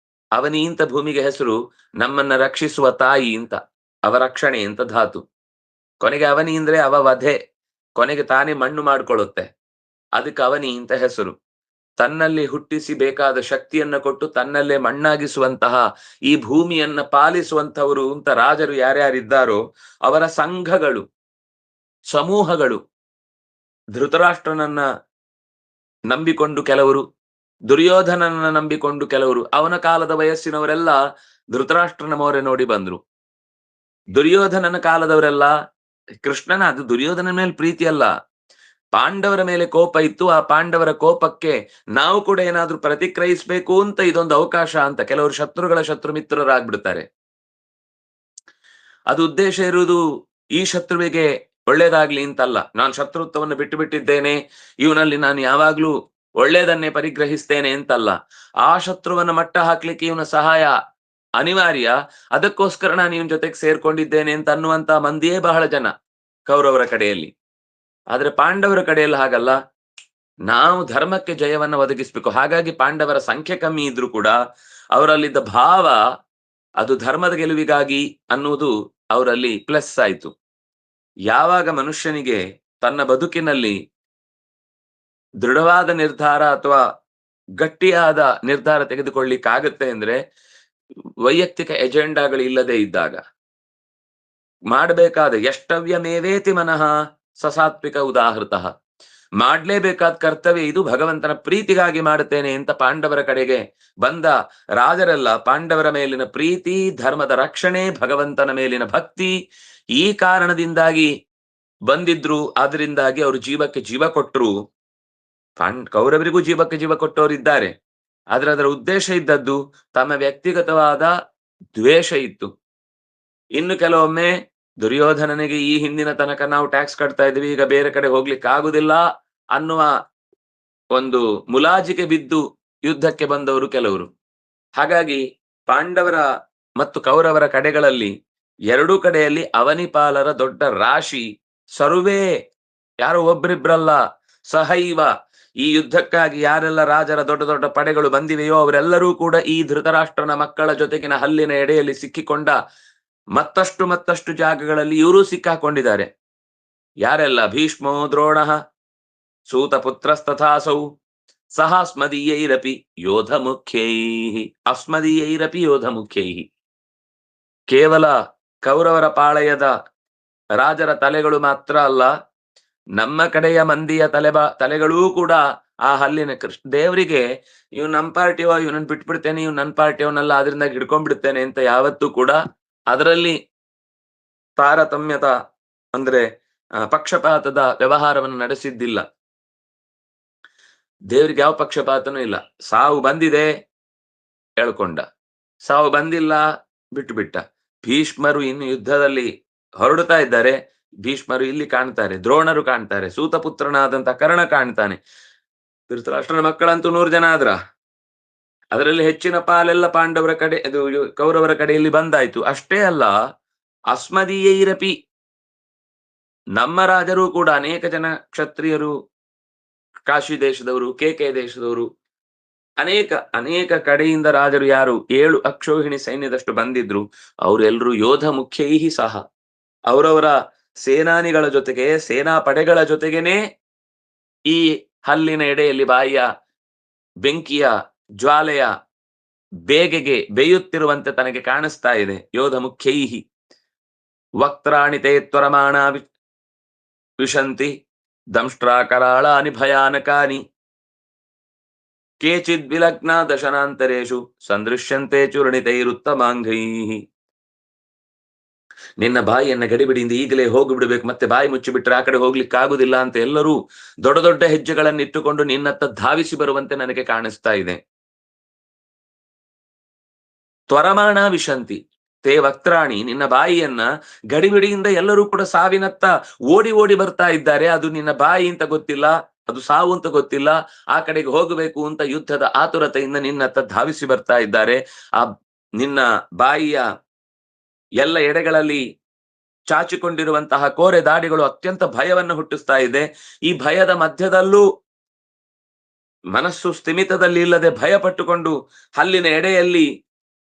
Speaker 1: ಅವನಿ ಅಂತ ಭೂಮಿಗೆ ಹೆಸರು. ನಮ್ಮನ್ನ ರಕ್ಷಿಸುವ ತಾಯಿ ಅಂತ, ಅವರಕ್ಷಣೆ ಅಂತ ಧಾತು. ಕೊನೆಗೆ ಅವನಿ ಅಂದ್ರೆ ಅವವಧೆ, ಕೊನೆಗೆ ತಾನೇ ಮಣ್ಣು ಮಾಡ್ಕೊಳ್ಳುತ್ತೆ, ಅದಕ್ಕೆ ಅವನಿ ಅಂತ ಹೆಸರು. ತನ್ನಲ್ಲಿ ಹುಟ್ಟಿಸಿ ಬೇಕಾದ ಶಕ್ತಿಯನ್ನ ಕೊಟ್ಟು ತನ್ನಲ್ಲೇ ಮಣ್ಣಾಗಿಸುವಂತಹ ಈ ಭೂಮಿಯನ್ನ ಪಾಲಿಸುವಂತವರು ಅಂತ ರಾಜರು ಯಾರ್ಯಾರಿದ್ದಾರೋ ಅವರ ಸಂಘಗಳು, ಸಮೂಹಗಳು. ಧೃತರಾಷ್ಟ್ರನನ್ನ ನಂಬಿಕೊಂಡು ಕೆಲವರು, ದುರ್ಯೋಧನನ ನಂಬಿಕೊಂಡು ಕೆಲವರು. ಅವನ ಕಾಲದ ವಯಸ್ಸಿನವರೆಲ್ಲ ಧೃತರಾಷ್ಟ್ರನ ಮೋರೆ ನೋಡಿ ಬಂದ್ರು. ದುರ್ಯೋಧನನ ಕಾಲದವರೆಲ್ಲ ಕೃಷ್ಣನ ಅದು ದುರ್ಯೋಧನ ಮೇಲೆ ಪ್ರೀತಿ ಅಲ್ಲ, ಪಾಂಡವರ ಮೇಲೆ ಕೋಪ ಇತ್ತು. ಆ ಪಾಂಡವರ ಕೋಪಕ್ಕೆ ನಾವು ಕೂಡ ಏನಾದ್ರೂ ಪ್ರತಿಕ್ರಿಯಿಸ್ಬೇಕು ಅಂತ ಇದೊಂದು ಅವಕಾಶ ಅಂತ. ಕೆಲವರು ಶತ್ರುಗಳ ಶತ್ರು ಮಿತ್ರರಾಗ್ಬಿಡ್ತಾರೆ. ಅದು ಉದ್ದೇಶ ಇರುವುದು ಈ ಶತ್ರುವಿಗೆ ಒಳ್ಳೇದಾಗ್ಲಿ ಅಂತಲ್ಲ. ನಾನು ಶತ್ರುತ್ವವನ್ನು ಬಿಟ್ಟು ಬಿಟ್ಟಿದ್ದೇನೆ, ಇವನಲ್ಲಿ ನಾನು ಯಾವಾಗ್ಲೂ ಒಳ್ಳೇದನ್ನೇ ಪರಿಗ್ರಹಿಸ್ತೇನೆ ಅಂತಲ್ಲ. ಆ ಶತ್ರುವನ್ನ ಮಟ್ಟ ಹಾಕ್ಲಿಕ್ಕೆ ಇವನ ಸಹಾಯ ಅನಿವಾರ್ಯ, ಅದಕ್ಕೋಸ್ಕರ ನಾನು ಇವನ್ ಜೊತೆಗೆ ಸೇರ್ಕೊಂಡಿದ್ದೇನೆ ಅಂತ ಅನ್ನುವಂತ ಮಂದಿಯೇ ಬಹಳ ಜನ ಕೌರವರ ಕಡೆಯಲ್ಲಿ. ಆದ್ರೆ ಪಾಂಡವರ ಕಡೆಯಲ್ಲಿ ಹಾಗಲ್ಲ, ನಾವು ಧರ್ಮಕ್ಕೆ ಜಯವನ್ನ ಒದಗಿಸ್ಬೇಕು. ಹಾಗಾಗಿ ಪಾಂಡವರ ಸಂಖ್ಯೆ ಕಮ್ಮಿ ಇದ್ರು ಕೂಡ ಅವರಲ್ಲಿದ್ದ ಭಾವ ಅದು ಧರ್ಮದ ಗೆಲುವಿಗಾಗಿ ಅನ್ನುವುದು ಅವರಲ್ಲಿ ಪ್ಲಸ್ ಆಯ್ತು. ಯಾವಾಗ ಮನುಷ್ಯನಿಗೆ ತನ್ನ ಬದುಕಿನಲ್ಲಿ ದೃಢವಾದ ನಿರ್ಧಾರ ಅಥವಾ ಗಟ್ಟಿಯಾದ ನಿರ್ಧಾರ ತೆಗೆದುಕೊಳ್ಳಿಕ್ಕಾಗತ್ತೆ ಅಂದ್ರೆ, ವೈಯಕ್ತಿಕ ಎಜೆಂಡಾಗಳು ಇಲ್ಲದೆ ಇದ್ದಾಗ, ಮಾಡಬೇಕಾದ ಎಷ್ಟವ್ಯಮೇವೇತಿ ಮನಃ ಸಸಾತ್ವಿಕ ಉದಾಹೃತಃ, ಮಾಡ್ಲೇಬೇಕಾದ ಕರ್ತವ್ಯ ಇದು, ಭಗವಂತನ ಪ್ರೀತಿಗಾಗಿ ಮಾಡುತ್ತೇನೆ ಅಂತ ಪಾಂಡವರ ಕಡೆಗೆ ಬಂದ ರಾಜರೆಲ್ಲ ಪಾಂಡವರ ಮೇಲಿನ ಪ್ರೀತಿ, ಧರ್ಮದ ರಕ್ಷಣೆ, ಭಗವಂತನ ಮೇಲಿನ ಭಕ್ತಿ ಈ ಕಾರಣದಿಂದಾಗಿ ಬಂದಿದ್ರು. ಆದ್ರಿಂದಾಗಿ ಅವರು ಜೀವಕ್ಕೆ ಜೀವ ಕೊಟ್ಟರು. ಕೌರವರಿಗೂ ಜೀವಕ್ಕೆ ಜೀವ ಕೊಟ್ಟವರಿದ್ದಾರೆ. ಆದ್ರೆ ಅದರ ಉದ್ದೇಶ ಇದ್ದದ್ದು ತಮ್ಮ ವ್ಯಕ್ತಿಗತವಾದ ದ್ವೇಷ ಇತ್ತು. ಇನ್ನು ಕೆಲವೊಮ್ಮೆ ದುರ್ಯೋಧನನಿಗೆ ಈ ಹಿಂದಿನ ತನಕ ನಾವು ಟ್ಯಾಕ್ಸ್ ಕಟ್ತಾ ಇದ್ವಿ, ಈಗ ಬೇರೆ ಕಡೆ ಹೋಗ್ಲಿಕ್ಕೆ ಆಗುದಿಲ್ಲ ಅನ್ನುವ ಒಂದು ಮುಲಾಜಿಗೆ ಬಿದ್ದು ಯುದ್ಧಕ್ಕೆ ಬಂದವರು ಕೆಲವರು. ಹಾಗಾಗಿ ಪಾಂಡವರ ಮತ್ತು ಕೌರವರ ಕಡೆಗಳಲ್ಲಿ ಎರಡೂ ಕಡೆಯಲ್ಲಿ ಅವನಿಪಾಲರ ದೊಡ್ಡ ರಾಶಿ, ಸರ್ವೇ, ಯಾರೋ ಒಬ್ರಿಬ್ರಲ್ಲ, ಸಹೈವ, ಈ ಯುದ್ಧಕ್ಕಾಗಿ ಯಾರೆಲ್ಲ ರಾಜರ ದೊಡ್ಡ ದೊಡ್ಡ ಪಡೆಗಳು ಬಂದಿವೆಯೋ ಅವರೆಲ್ಲರೂ ಕೂಡ ಈ ಧೃತರಾಷ್ಟ್ರನ ಮಕ್ಕಳ ಜೊತೆಗಿನ ಹಲ್ಲಿನ ಎಡೆಯಲ್ಲಿ ಸಿಕ್ಕಿಕೊಂಡ ಮತ್ತಷ್ಟು ಜಾಗಗಳಲ್ಲಿ ಇವರು ಸಿಕ್ಕಾಕೊಂಡಿದ್ದಾರೆ. ಯಾರೆಲ್ಲ? ಭೀಷ್ಮೋ ದ್ರೋಣಃ ಸೂತಪುತ್ರಸ್ತಥಾಸೌ ಸಹ ಅಸ್ಮದೀಯೈರಪಿ ಯೋಧ ಮುಖ್ಯೈಹಿ. ಅಸ್ಮದೀಯೈರಪಿ ಯೋಧ ಮುಖ್ಯೈಹಿ. ಕೇವಲ ಕೌರವರ ಪಾಳೆಯದ ರಾಜರ ತಲೆಗಳು ಮಾತ್ರ ಅಲ್ಲ, ನಮ್ಮ ಕಡೆಯ ಮಂದಿಯ ತಲೆಗಳೂ ಕೂಡ ಆ ಹಲ್ಲಿನ ದೇವರಿಗೆ ಇವ್ ನಮ್ ಪಾರ್ಟಿಯೋ, ಇವನನ್ನ ಬಿಟ್ಬಿಡ್ತೇನೆ, ಇವ್ ನನ್ನ ಪಾರ್ಟಿಯವನಲ್ಲ, ಅದರಿಂದ ಹಿಡ್ಕೊಂಡ್ಬಿಡ್ತೇನೆ ಅಂತ ಯಾವತ್ತೂ ಕೂಡ ಅದರಲ್ಲಿ ತಾರತಮ್ಯದ ಅಂದ್ರೆ ಪಕ್ಷಪಾತದ ವ್ಯವಹಾರವನ್ನು ನಡೆಸಿದ್ದಿಲ್ಲ. ದೇವರಿಗೆ ಯಾವ ಪಕ್ಷಪಾತನೂ ಇಲ್ಲ. ಸಾವು ಬಂದಿದೆ ಹೇಳ್ಕೊಂಡ, ಸಾವು ಬಂದಿಲ್ಲ ಬಿಟ್ಟು ಬಿಟ್ಟ. ಭೀಷ್ಮರು ಇನ್ನು ಯುದ್ಧದಲ್ಲಿ ಹೊರಡುತ್ತಾ ಇದ್ದಾರೆ. ಭೀಷ್ಮರು ಇಲ್ಲಿ ಕಾಣ್ತಾರೆ, ದ್ರೋಣರು ಕಾಣ್ತಾರೆ, ಸೂತಪುತ್ರನಾದಂತ ಕರ್ಣ ಕಾಣ್ತಾನೆ. ಧೃತರಾಷ್ಟ್ರನ ಮಕ್ಕಳಂತೂ 100 ಜನ ಆದ್ರ, ಅದರಲ್ಲಿ ಹೆಚ್ಚಿನ ಪಾಲೆಲ್ಲ ಪಾಂಡವರ ಕಡೆ, ಅದು ಕೌರವರ ಕಡೆಯಲ್ಲಿ ಬಂದಾಯ್ತು. ಅಷ್ಟೇ ಅಲ್ಲ, ಅಸ್ಮದೀಯೈರಪಿ, ನಮ್ಮ ರಾಜರು ಕೂಡ ಅನೇಕ ಜನ ಕ್ಷತ್ರಿಯರು, ಕಾಶಿ ದೇಶದವರು, ಕೇಕೆ ದೇಶದವರು, ಅನೇಕ ಕಡೆಯಿಂದ ರಾಜರು ಯಾರು 7 ಅಕ್ಷೋಹಿಣಿ ಸೈನ್ಯದಷ್ಟು ಬಂದಿದ್ರು. ಅವರೆಲ್ಲರೂ ಯೋಧ ಮುಖ್ಯೈಹಿ ಸಹ, ಅವರವರ ಸೇನಾನಿಗಳ ಜೊತೆಗೆ, ಸೇನಾ ಪಡೆಗಳ ಜೊತೆಗೇನೆ ಈ ಹಲ್ಲಿನ ಎಡೆಯಲ್ಲಿ ಬಾಯಿಯ ಬೆಂಕಿಯ ಜ್ವಾಲೆಯ ಬೇಗೆಗೆ ಬೇಯುತ್ತಿರುವಂತೆ ತನಗೆ ಕಾಣಿಸ್ತಾ ಇದೆ. ಯೋಧ ಮುಖ್ಯೈಹಿ ವಕ್ತ್ರಾಣಿ ತೇ ತ್ವರಮಾಣ ವಿಶಂತಿ ದಂಷ್ಟ್ರಾಕರಾಳಾನಿ ಭಯಾನಕಾನಿ ಕೇಚಿದ್ ವಿಲಗ್ನ ದಶನಾಂತರೇಶು ಸಂದೃಶ್ಯಂತೆ ಚೂರ್ಣಿತೈರುತ್ತಮಾಂಗೈಹಿ. ನಿನ್ನ ಬಾಯಿಯನ್ನ ಗಡಿಬಿಡಿಯಿಂದ ಈಗಲೇ ಹೋಗಿ ಬಿಡ್ಬೇಕು, ಮತ್ತೆ ಬಾಯಿ ಮುಚ್ಚಿಬಿಟ್ರೆ ಆ ಕಡೆ ಹೋಗ್ಲಿಕ್ಕೆ ಆಗುದಿಲ್ಲ ಅಂತ ಎಲ್ಲರೂ ದೊಡ್ಡ ದೊಡ್ಡ ಹೆಜ್ಜೆಗಳನ್ನು ಇಟ್ಟುಕೊಂಡು ನಿನ್ನತ್ತ ಧಾವಿಸಿ ಬರುವಂತೆ ನನಗೆ ಕಾಣಿಸ್ತಾ ಇದೆ. ತ್ವರಮಾಣ ವಿಶಂತಿ ತೇ ವಕ್ತ್ರಾಣಿ, ನಿನ್ನ ಬಾಯಿಯನ್ನ ಗಡಿಬಿಡಿಯಿಂದ ಎಲ್ಲರೂ ಕೂಡ ಸಾವಿನತ್ತ ಓಡಿ ಓಡಿ ಬರ್ತಾ ಇದ್ದಾರೆ. ಅದು ನಿನ್ನ ಬಾಯಿ ಅಂತ ಗೊತ್ತಿಲ್ಲ, ಅದು ಸಾವು ಅಂತ ಗೊತ್ತಿಲ್ಲ, ಆ ಕಡೆಗೆ ಹೋಗಬೇಕು ಅಂತ ಯುದ್ಧದ ಆತುರತೆಯಿಂದ ನಿನ್ನತ್ತ ಧಾವಿಸಿ ಬರ್ತಾ ಇದ್ದಾರೆ. ಆ ನಿನ್ನ ಬಾಯಿಯ ಎಲ್ಲ ಎಡೆಗಳಲ್ಲಿ ಚಾಚಿಕೊಂಡಿರುವಂತಹ ಕೋರೆ ದಾಡಿಗಳು ಅತ್ಯಂತ ಭಯವನ್ನು ಹುಟ್ಟಿಸ್ತಾ ಇದೆ. ಈ ಭಯದ ಮಧ್ಯದಲ್ಲೂ ಮನಸ್ಸು ಸ್ಥಿಮಿತದಲ್ಲಿ ಇಲ್ಲದೆ ಭಯ ಪಟ್ಟುಕೊಂಡು ಹಲ್ಲಿನ ಎಡೆಯಲ್ಲಿ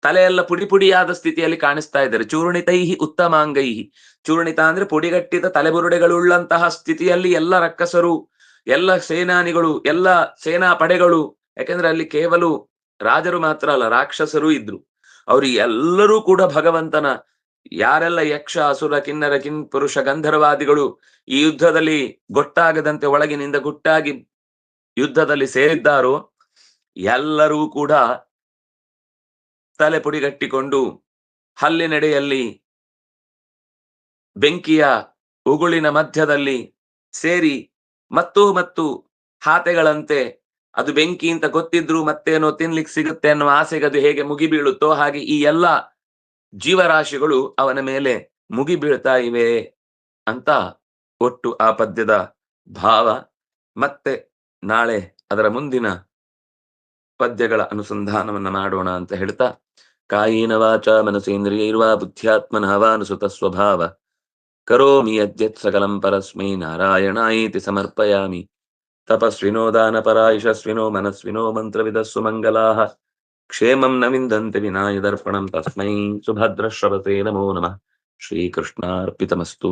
Speaker 1: ತಲೆಯೆಲ್ಲ ಪುಡಿ ಪುಡಿಯಾದ ಸ್ಥಿತಿಯಲ್ಲಿ ಕಾಣಿಸ್ತಾ ಇದ್ದಾರೆ. ಚೂರ್ಣಿತೈಹಿ ಉತ್ತಮಾಂಗೈಹಿ, ಚೂರ್ಣಿತ ಅಂದ್ರೆ ಪುಡಿಗಟ್ಟಿದ ತಲೆಬುರುಡೆಗಳುಳ್ಳಂತಹ ಸ್ಥಿತಿಯಲ್ಲಿ ಎಲ್ಲ ರಕ್ಕಸರು, ಎಲ್ಲ ಸೇನಾನಿಗಳು, ಎಲ್ಲ ಸೇನಾ ಪಡೆಗಳು, ಯಾಕೆಂದ್ರೆ ಅಲ್ಲಿ ಕೇವಲ ರಾಜರು ಮಾತ್ರ ಅಲ್ಲ, ರಾಕ್ಷಸರು ಇದ್ರು. ಅವರು ಎಲ್ಲರೂ ಕೂಡ ಭಗವಂತನ, ಯಾರೆಲ್ಲ ಯಕ್ಷ ಅಸುರ ಕಿನ್ನರ ಪುರುಷ ಗಂಧರ್ವಾದಿಗಳು ಈ ಯುದ್ಧದಲ್ಲಿ ಗೊತ್ತಾಗದಂತೆ ಒಳಗಿನಿಂದ ಗುಟ್ಟಾಗಿ ಯುದ್ಧದಲ್ಲಿ ಸೇರಿದ್ದಾರೋ ಎಲ್ಲರೂ ಕೂಡ ತಲೆ ಪುಡಿಗಟ್ಟಿಕೊಂಡು ಹಲ್ಲಿನೆಡೆಯಲ್ಲಿ ಬೆಂಕಿಯ ಉಗುಳಿನ ಮಧ್ಯದಲ್ಲಿ ಸೇರಿ ಮತ್ತು ಹಾತೆಗಳಂತೆ ಅದು ಬೆಂಕಿ ಅಂತ ಗೊತ್ತಿದ್ರು ಮತ್ತೇನೋ ತಿನ್ಲಿಕ್ಕೆ ಸಿಗುತ್ತೆ ಅನ್ನುವ ಆಸೆಗೆ ಅದು ಹೇಗೆ ಮುಗಿಬೀಳುತ್ತೋ ಹಾಗೆ ಈ ಎಲ್ಲ ಜೀವರಾಶಿಗಳು ಅವನ ಮೇಲೆ ಮುಗಿಬೀಳ್ತಾ ಇವೆ ಅಂತ ಒಟ್ಟು ಆ ಪದ್ಯದ ಭಾವ. ಮತ್ತೆ ನಾಳೆ ಅದರ ಮುಂದಿನ ಪದ್ಯಗಳ ಅನುಸಂಧಾನವನ್ನ ಮಾಡೋಣ ಅಂತ ಹೇಳ್ತಾ, ಕಾಯೇನ ವಾಚ ಮನಸೇಂದ್ರಿಯೈರ್ವಾ ಬುದ್ಧ್ಯಾತ್ಮನಃ ವಾನುಸುತ ಸ್ವಭಾವ ಕರೋಮಿ ಯದ್ಯತ್ ಸಕಲಂ ಪರಸ್ಮೈ ನಾರಾಯಣಾಯೇತಿ ಸಮರ್ಪಯಾಮಿ. ತಪಸ್ವಿನೋ ದಾನಪರಾಯಶಸ್ವಿನೋ ಮನಸ್ವಿನೋ ಮಂತ್ರವಿದಸ್ಸು ಮಂಗಲಾಃ ಕ್ಷೇಮಂ ನ ವಿಂದಂತಿ ವಿನಾಯ ದರ್ಪಣಂ ತಸ್ಮೈ ಸುಭದ್ರಶ್ರವಸೇ ನಮೋ ನಮಃ. ಶ್ರೀಕೃಷ್ಣಾರ್ಪಿತಮಸ್ತು.